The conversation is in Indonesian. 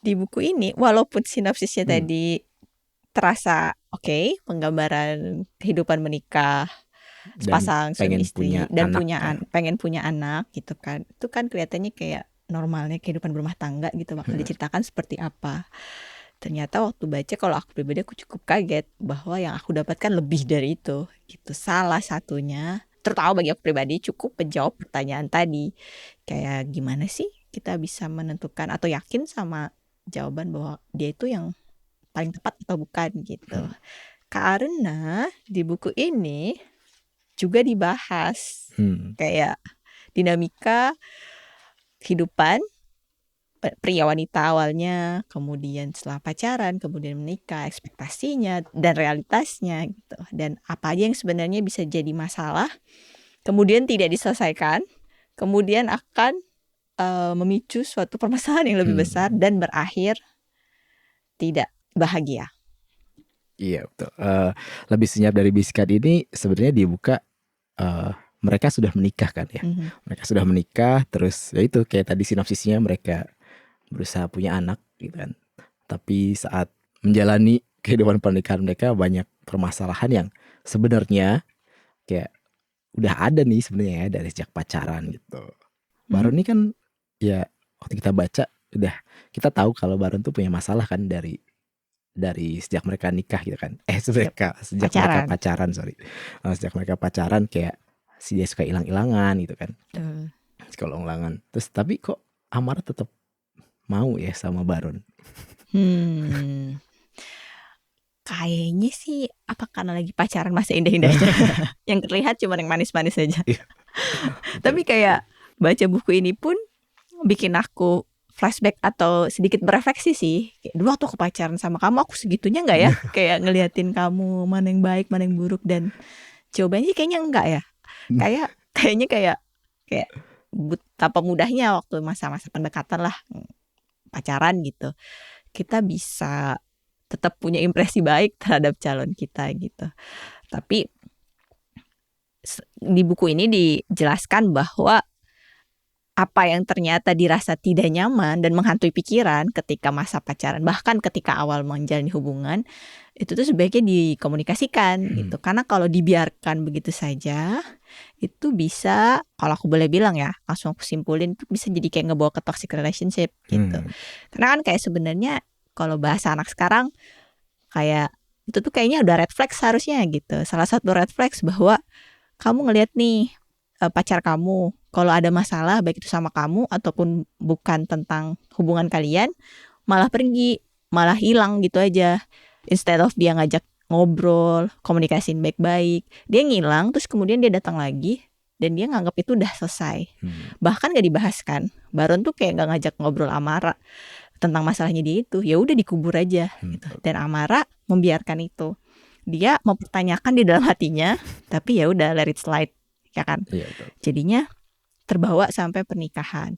di buku ini walaupun sinopsisnya tadi terasa oke, penggambaran kehidupan menikah Dan sepasang suami pengen istri punya dan anak ya. pengen punya anak gitu kan. Itu kan kelihatannya kayak normalnya kehidupan berumah tangga gitu bakal diceritakan seperti apa. Ternyata waktu baca, kalau aku pribadi aku cukup kaget bahwa yang aku dapatkan lebih dari itu gitu. Salah satunya, terutama bagi aku pribadi, cukup menjawab pertanyaan tadi. Kayak gimana sih kita bisa menentukan atau yakin sama jawaban bahwa dia itu yang paling tepat atau bukan gitu. Karena di buku ini juga dibahas kayak dinamika kehidupan pria wanita awalnya, kemudian setelah pacaran, kemudian menikah, ekspektasinya dan realitasnya gitu. Dan apa aja yang sebenarnya bisa jadi masalah, kemudian tidak diselesaikan, kemudian akan memicu suatu permasalahan yang lebih besar dan berakhir tidak bahagia. Iya betul. Lebih senyap dari bisikan ini sebenarnya dibuka mereka sudah menikah kan ya. Mereka sudah menikah, terus ya itu kayak tadi sinopsisnya mereka berusaha punya anak gitu kan. Tapi saat menjalani kehidupan pernikahan mereka banyak permasalahan yang sebenarnya kayak udah ada nih sebenarnya ya dari sejak pacaran gitu. Baron ini kan ya waktu kita baca udah kita tahu kalau Baron tuh punya masalah kan dari sejak mereka nikah gitu kan. Sejak mereka pacaran, sorry. Sejak mereka pacaran kayak si dia suka hilang-hilangan gitu kan. Suka hilang-hilangan. Terus tapi kok Amara tetap mau ya sama Baron? Kayaknya sih apa karena lagi pacaran masa indah-indahnya. Yang terlihat cuma yang manis-manis aja. Tapi kayak baca buku ini pun bikin aku flashback atau sedikit berefleksi sih. Kayak dulu waktu aku pacaran sama kamu, aku segitunya nggak ya? Kayak ngeliatin kamu mana yang baik, mana yang buruk, dan jawabannya sih kayaknya enggak ya. Kayaknya kayak betapa mudahnya waktu masa-masa pendekatan lah, pacaran gitu, kita bisa tetap punya impresi baik terhadap calon kita gitu. Tapi di buku ini dijelaskan bahwa apa yang ternyata dirasa tidak nyaman dan menghantui pikiran ketika masa pacaran, bahkan ketika awal menjalani hubungan, itu tuh sebaiknya dikomunikasikan gitu. Karena kalau dibiarkan begitu saja, itu bisa, kalau aku boleh bilang ya, langsung aku simpulin, itu bisa jadi kayak ngebawa ke toxic relationship gitu. Karena kan kayak sebenarnya kalau bahasa anak sekarang, kayak itu tuh kayaknya udah red flag seharusnya gitu. Salah satu red flag bahwa kamu ngelihat nih pacar kamu, kalau ada masalah baik itu sama kamu ataupun bukan tentang hubungan kalian, malah pergi, malah hilang gitu aja. Instead of dia ngajak ngobrol, komunikasiin baik-baik, dia ngilang terus kemudian dia datang lagi dan dia nganggap itu udah selesai. Bahkan gak dibahas kan. Baron tuh kayak gak ngajak ngobrol Amara tentang masalahnya dia itu, ya udah dikubur aja gitu. Dan Amara membiarkan itu. Dia mempertanyakan di dalam hatinya, tapi ya udah let it slide, ya kan. Jadinya terbawa sampai pernikahan.